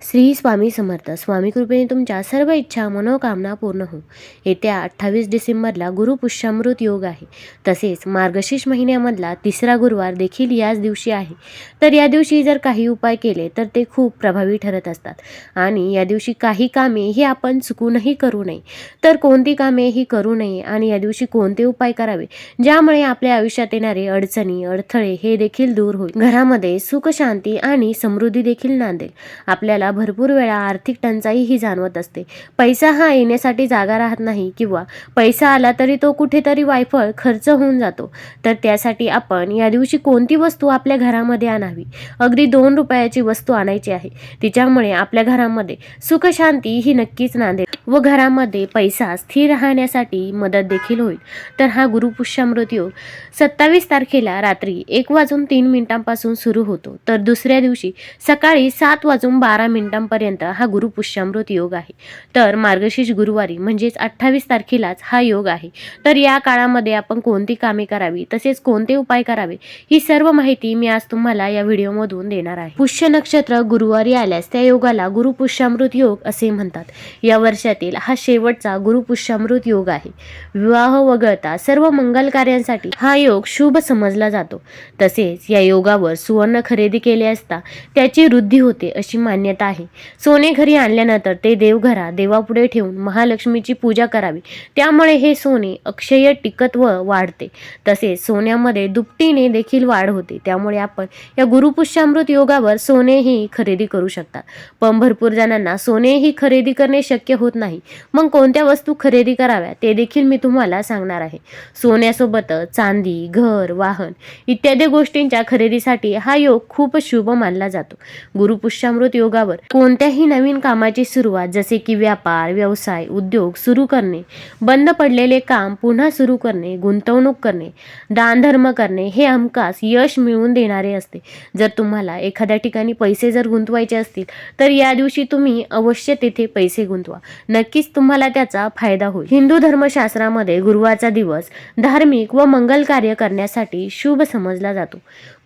श्री स्वामी समर्थ. स्वामी कृपेने तुमच्या सर्व इच्छा मनोकामना पूर्ण हो. येत्या 28 डिसेंबरला गुरुपुष्यामृत योग आहे. तसेच मार्गशीर्ष महिन्यामधला तिसरा गुरुवार देखील याच दिवशी आहे. तर या दिवशी जर काही उपाय केले तर ते खूप प्रभावी ठरत असतात आणि या दिवशी काही कामे ही आपण चुकूनही करू नये. तर कोणती कामे ही करू नये आणि या दिवशी कोणते उपाय करावे ज्यामुळे आपल्या आयुष्यात येणारे अडचणी अडथळे हे देखील दूर होईल. घरामध्ये सुख शांती आणि समृद्धी देखील नांदेल. आपल्याला भरपूर वेळा आर्थिक टंचाई ही जाणवत असते. पैसा हा येण्यासाठी जागा राहत नाही किंवा पैसा आला तरी तो कुठेतरी वायफळ खर्च होऊन जातो. तर त्यासाठी आपण या दिवशी कोणती वस्तू आपल्या घरामध्ये आणावी. अगदी 2 रुपयाची वस्तू आणायची आहे. तिच्यामुळे आपल्या घरामध्ये सुख शांती ही नक्कीच नांदेल व घरामध्ये पैसा स्थिर राहण्यासाठी मदत देखील होईल. तर हा गुरुपुष्यामृत योग 27 तारखेला रात्री 1:03 सुरू होतो. तर दुसऱ्या दिवशी सकाळी 7:12 हा गुरुपुष्यामृत योग आहे. तर मार्गशीर्ष गुरुवारी म्हणजेच 28 तारखेलाच हा योग आहे. तर या काळामध्ये आपण कोणती कामे करावी तसेच कोणते उपाय करावे ही सर्व माहिती मी आज तुम्हाला या व्हिडिओमधून देणार आहे. पुष्य नक्षत्र गुरुवारी आल्यास त्या योगाला गुरुपुष्यामृत योग असे म्हणतात. या वर्षातील हा शेवटचा गुरुपुष्यामृत योग आहे. विवाह वगळता सर्व मंगल कार्यांसाठी हा योग शुभ समजला जातो. तसेच या योगावर सुवर्ण खरेदी केले असता त्याची वृद्धी होते अशी मान्यता आहे. सोने घरी आणल्यानंतर ते देवघरात देवापुढे ठेवून महालक्ष्मीची पूजा करावी. त्यामुळे हे सोने अक्षय टिकत व वाढते. तसेच सोन्यामध्ये दुपटीने देखील वाढ होते. त्यामुळे आपण या गुरुपुष्यामृत योगावर सोनेही खरेदी करू शकता. पण भरपूर जणांना सोनेही खरेदी करणे शक्य होत नाही. मग कोणत्या वस्तू खरेदी कराव्या ते देखील मी तुम्हाला सांगणार आहे. सोन्यासोबतच चांदी, घर, वाहन इत्यादी गोष्टींच्या खरेदीसाठी हा योग खूप शुभ मानला जातो. गुरुपुष्यामृत योगावर कोणत्याही नवीन कामाची सुरुवात जसे की व्यापार, व्यवसाय, उद्योग सुरू करणे, बंद पडलेले काम पुन्हा सुरू करणे, गुंतवणूक करणे, दानधर्म करणे हे हमखास यश मिळवून देणारे असते. जर तुम्हाला एखाद्या ठिकाणी पैसे जर गुंतवायचे असतील तर या दिवशी तुम्ही अवश्य तेथे पैसे गुंतवा. नक्कीच तुम्हाला त्याचा फायदा होईल. हिंदू धर्मशास्त्रामध्ये गुरुवारचा दिवस धार्मिक व मंगल कार्य करण्यासाठी शुभ समजला जातो.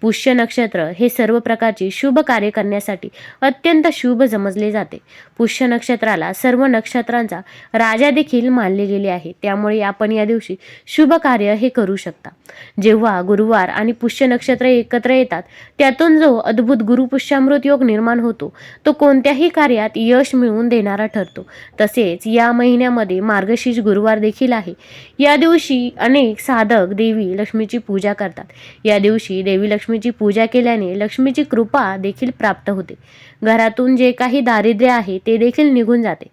पुष्य नक्षत्र हे सर्व प्रकारची शुभ कार्य करण्यासाठी अत्यंत शुभ समजले जाते. पुष्य नक्षत्राला सर्व नक्षत्रांचा राजा देखील मानले गेले आहे. त्यामुळे आपण या दिवशी शुभ कार्य हे करू शकता. जेव्हा गुरुवार आणि पुष्य नक्षत्र एकत्र येतात त्यातून जो अद्भुत गुरुपुष्यामृत योग निर्माण होतो तो कोणत्याही कार्यात यश मिळवून देणारा ठरतो. तसेच या महिन्यामध्ये मार्गशीर्ष गुरुवार देखील आहे. या दिवशी अनेक साधक देवी लक्ष्मीची पूजा करतात. या दिवशी देवी लक्ष्मीची पूजा केल्याने लक्ष्मीची कृपा देखील प्राप्त होते. घरातून जे काही दारिद्र्य आहे ते देखील निघून जाते.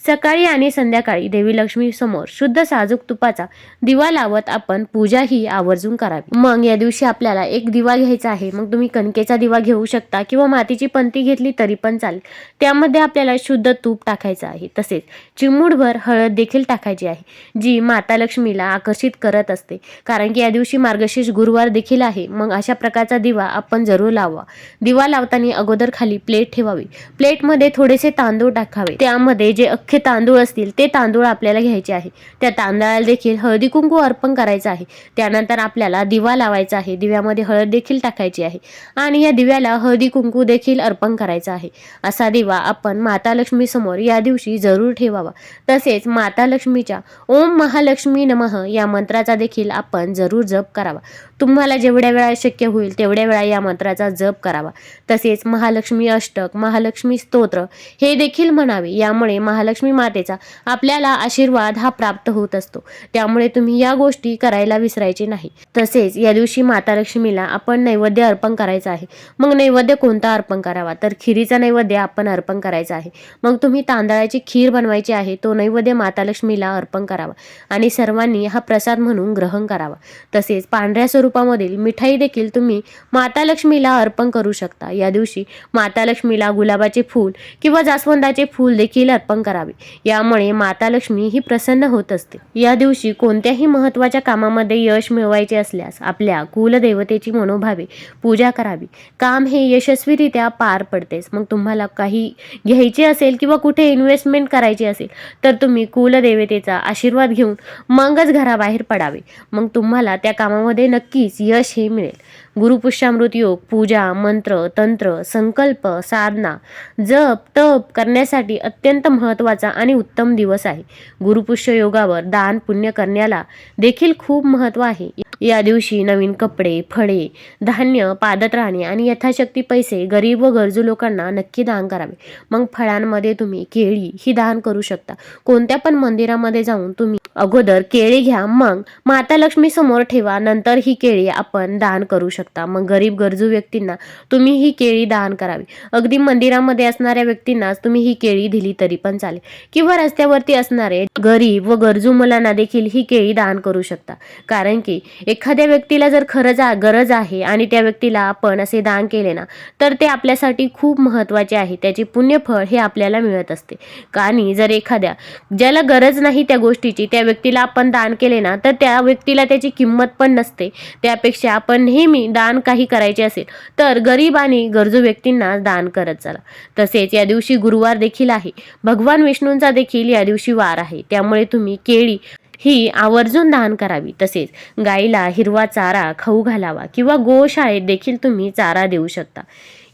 सकाळी आणि संध्याकाळी देवी लक्ष्मी समोर शुद्ध साजूक तुपाचा दिवा लावत आपण पूजा ही आवर्जून करावी. मग या दिवशी आपल्याला एक दिवा घ्यायचा आहे. मग तुम्ही कणकेचा दिवा घेऊ शकता किंवा मातीची पंती घेतली तरी पण चालेल. त्यामध्ये आपल्याला शुद्ध तूप टाकायचं आहे. तसेच चिमूटभर हळद देखील टाकायची आहे जी माता लक्ष्मीला आकर्षित करत असते. कारण की या दिवशी मार्गशीर्ष गुरुवार देखील आहे. मग अशा प्रकारचा दिवा आपण जरूर लावा. दिवा लावताना अगोदर खाली प्लेट ठेवावी. प्लेटमध्ये थोडेसे तांदूळ टाकावे. त्यामध्ये जे अख्खे तांदूळ असतील ते तांदूळ आपल्याला घ्यायचे आहे. त्या तांदळाला देखील हळदी कुंकू अर्पण करायचं आहे. त्यानंतर आपल्याला दिवा लावायचा आहे. दिव्यामध्ये हळद देखील टाकायची आहे आणि या दिव्याला हळदी कुंकू देखील अर्पण करायचं आहे. असा दिवा आपण माता लक्ष्मी समोर या दिवशी जरूर ठेवावा. तसेच माता लक्ष्मीच्या ओम महालक्ष्मी नमः या मंत्राचा देखील आपण जरूर जप करावा. तुम्हाला जेवढ्या वेळा शक्य होईल तेवढ्या वेळा या मंत्राचा जप करावा. तसेच महालक्ष्मी अष्टक, महालक्ष्मी स्तोत्र हे देखील म्हणावे. यामुळे महालक्ष्मी मातेचा आपल्याला आशीर्वाद हा प्राप्त होत असतो. त्यामुळे तुम्ही या गोष्टी करायला विसरायचे नाही. तसेच या दिवशी माता लक्ष्मीला आपण नैवेद्य अर्पण करायचा आहे. मग नैवेद्य कोणता अर्पण करावा तर खिरीचा नैवेद्य आपण अर्पण करायचा आहे. मग तुम्ही तांदळाची खीर बनवायची आहे. तो नैवेद्य माता लक्ष्मीला अर्पण करावा आणि सर्वांनी हा प्रसाद म्हणून ग्रहण करावा. तसेच पांढऱ्या स्वरूपामधील मिठाई देखील तुम्ही माता लक्ष्मीला अर्पण करू शकता. या दिवशी माता लक्ष्मीला गुलाबाचे फूल किंवा जास्वंदाचे फूल देखील अर्पण करावे. यामुळे माता लक्ष्मी ही प्रसन्न होत असते. या दिवशी कोणत्याही महत्त्वाच्या कामामध्ये यश मिळवायचे असल्यास आपल्या कुलदेवतेची मनोभावे पूजा करावी. काम हे यशस्वीरित्या पार पडतेच. मग तुम्हाला काही घ्यायचे असेल किंवा कुठे इन्व्हेस्टमेंट करायची असेल तर तुम्ही कुलदेवतेचा आशीर्वाद घेऊन मगच घराबाहेर पडावे. मग तुम्हाला त्या कामामध्ये नक्कीच यश हे मिळेल. गुरुपुष्यामृत योग पूजा, मंत्र, तंत्र, संकल्प, साधना, जप, तप करण्यासाठी अत्यंत महत्त्वाचा आणि उत्तम दिवस आहे. गुरुपुष्य योगावर दान पुण्य करण्याला देखील खूप महत्त्व आहे. या दिवशी नवीन कपडे, फळे, धान्य, पादत्राणे आणि यथाशक्ती पैसे गरीब व गरजू लोकांना नक्की दान करावे. मग फळांमध्ये तुम्ही केळी ही दान करू शकता. कोणत्या पण मंदिरामध्ये जाऊन तुम्ही अगोदर केळी घ्या, मग माता लक्ष्मी समोर ठेवा, नंतर ही केळी आपण दान करू शकता. मग गरीब गरजू व्यक्तींना तुम्ही ही केळी दान करावी. अगदी मंदिरामध्ये असणाऱ्या व्यक्तींनाच तुम्ही ही केळी दिली तरी पण चालेल, किंवा रस्त्यावरती असणारे गरीब व गरजू मुलांना देखील ही केळी दान करू शकता. कारण की एखाद्या व्यक्तीला जर खरंच गरज आहे आणि त्या व्यक्तीला आपण असे दान केले ना, तर ते आपल्यासाठी खूप महत्त्वाचे आहे. त्याचे पुण्यफळ हे आपल्याला मिळत असते. आणि जर एखाद्या ज्याला गरज नाही त्या गोष्टीची त्या व्यक्तीला आपण दान केले ना, तर त्या व्यक्तीला त्याची किंमत पण नसते. त्यापेक्षा आपण नेहमी दान काही करायचे असेल तर गरीब आणि गरजू व्यक्तींना दान करत चला. तसेच या दिवशी गुरुवार देखील आहे. भगवान विष्णूंचा देखील या दिवशी वार आहे. त्यामुळे तुम्ही केळी ही आवर्जून दान करावी. तसेच गाईला हिरवा चारा खाऊ घालावा किंवा गोशाळेत देखील तुम्ही चारा देऊ शकता.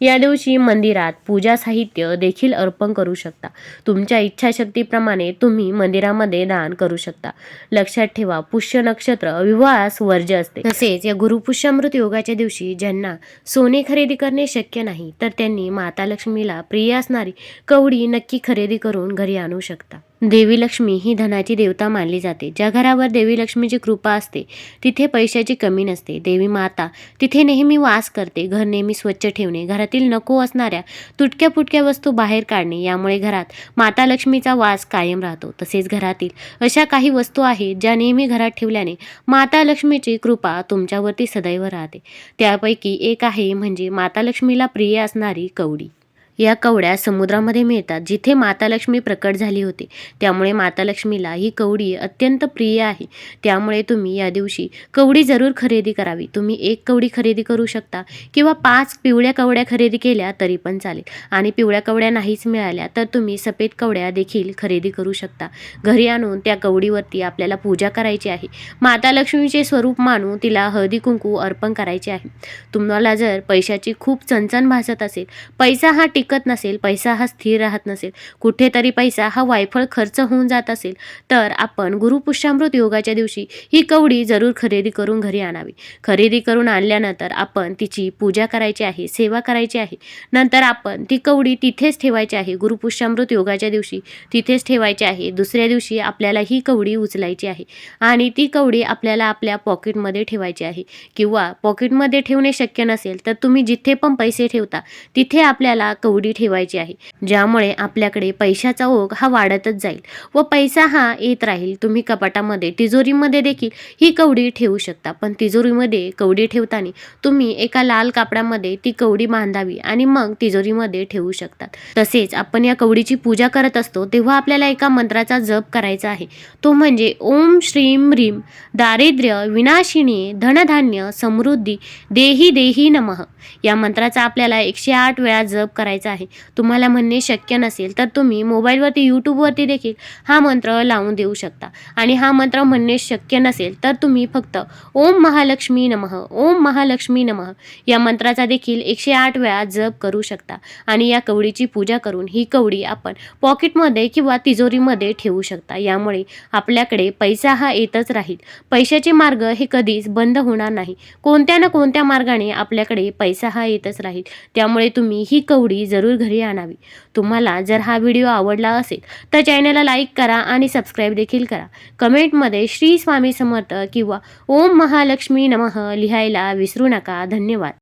या दिवशी मंदिरात पूजा साहित्य देखील अर्पण करू शकता. तुमच्या इच्छाशक्तीप्रमाणे तुम्ही मंदिरामध्ये दान करू शकता. लक्षात ठेवा, पुष्य नक्षत्र विवाहास वर्ज्य असते. तसेच या गुरुपुष्यामृत योगाच्या दिवशी ज्यांना सोने खरेदी करणे शक्य नाही, तर त्यांनी माता लक्ष्मीला प्रिय असणारी कवडी नक्की खरेदी करून घरी आणू शकता. देवी लक्ष्मी ही धनाची देवता मानली जाते. ज्या घरावर देवी लक्ष्मीची कृपा असते तिथे पैशाची कमी नसते. देवी माता तिथे नेहमी वास करते. घर नेहमी स्वच्छ ठेवणे, घरातील नको असणाऱ्या तुटक्या फुटक्या वस्तू बाहेर काढणे, यामुळे घरात माता लक्ष्मीचा वास कायम राहतो. तसेच घरातील अशा काही वस्तू आहेत ज्या नेहमी घरात ठेवल्याने माता लक्ष्मीची कृपा तुमच्यावरती सदैव राहते. त्यापैकी एक आहे म्हणजे माता लक्ष्मीला प्रिय असणारी कवडी. या कवड्या समुद्रामध्ये मिळतात जिथे माता लक्ष्मी प्रकट झाली होती. त्यामुळे माता लक्ष्मीला ही कवडी अत्यंत प्रिय आहे. त्यामुळे तुम्ही या दिवशी कवडी जरूर खरेदी करावी. तुम्ही 1 कवडी खरेदी करू शकता किंवा 5 पिवळ्या कवड्या खरेदी केल्या तरी पण चालेल. आणि पिवळ्या कवड्या नाहीच मिळाल्या तर तुम्ही सफेद कवड्या देखील खरेदी करू शकता. घरी आणून त्या कवडीवरती आपल्याला पूजा करायची आहे. माता लक्ष्मीचे स्वरूप मानून तिला हळदी कुंकू अर्पण करायचे आहे. तुम्हाला जर पैशाची खूप चणचण भासत असेल, पैसा हा टिकत नसेल, पैसा हा स्थिर राहत नसेल, कुठेतरी पैसा हा वायफळ खर्च होऊन जात असेल, तर आपण गुरुपुष्यामृत योगाच्या दिवशी ही कवडी जरूर खरेदी करून घरी आणावी. खरेदी करून आणल्यानंतर आपण तिची पूजा करायची आहे, सेवा करायची आहे. नंतर आपण ती कवडी तिथेच ठेवायची आहे. गुरुपुष्यामृत योगाच्या दिवशी तिथेच ठेवायची आहे. दुसऱ्या दिवशी आपल्याला ही कवडी उचलायची आहे आणि ती कवडी आपल्याला आपल्या पॉकेटमध्ये ठेवायची आहे. किंवा पॉकेटमध्ये ठेवणे शक्य नसेल तर तुम्ही जिथे पण पैसे ठेवता तिथे आपल्याला कवडी ठेवायची आहे. ज्यामुळे आपल्याकडे पैशाचा ओघ हा वाढतच जाईल व पैसा हा येत राहील. तुम्ही कपाटामध्ये, तिजोरीमध्ये देखील ही कवडी ठेवू शकता. पण तिजोरीमध्ये कवडी ठेवताना तुम्ही एका लाल कापडामध्ये ती कवडी बांधावी आणि मग तिजोरीमध्ये ठेवू शकतात. तसेच आपण या कवडीची पूजा करत असतो तेव्हा आपल्याला एका मंत्राचा जप करायचा आहे. तो म्हणजे ओम श्रीम ह्रीम दारिद्र्य विनाशिनी धनधान्य समृद्धी देही देही नमः. या मंत्राचा आपल्याला 108 वेळा जप करायचा आहे. तुम्हाला म्हणणे शक्य नसेल तर तुम्ही मोबाईलवरती, यूट्यूबवरती देखील हा मंत्र लावून देऊ शकता. आणि हा मंत्र म्हणणे शक्य नसेल तर तुम्ही फक्त ओम महालक्ष्मी नमः, ओम महालक्ष्मी नमः या मंत्राचा देखील 108 वेळा जप करू शकता. आणि या कवडीची पूजा करून ही कवडी आपण पॉकेटमध्ये किंवा तिजोरीमध्ये ठेवू शकता. यामुळे आपल्याकडे पैसा हा येतच राहील. पैशाचे मार्ग हे कधीच बंद होणार नाही. कोणत्या ना कोणत्या मार्गाने आपल्याकडे पैसा हा येतच राहील. त्यामुळे तुम्ही ही कवडी जरूर घरी आणावी. तुम्हाला जर हा व्हिडिओ आवडला असेल तर चॅनलला लाईक करा आणि सबस्क्राईब देखील करा. कमेंटमध्ये श्री स्वामी समर्थ किंवा ओम महालक्ष्मी नमः लिहायला विसरू नका. धन्यवाद.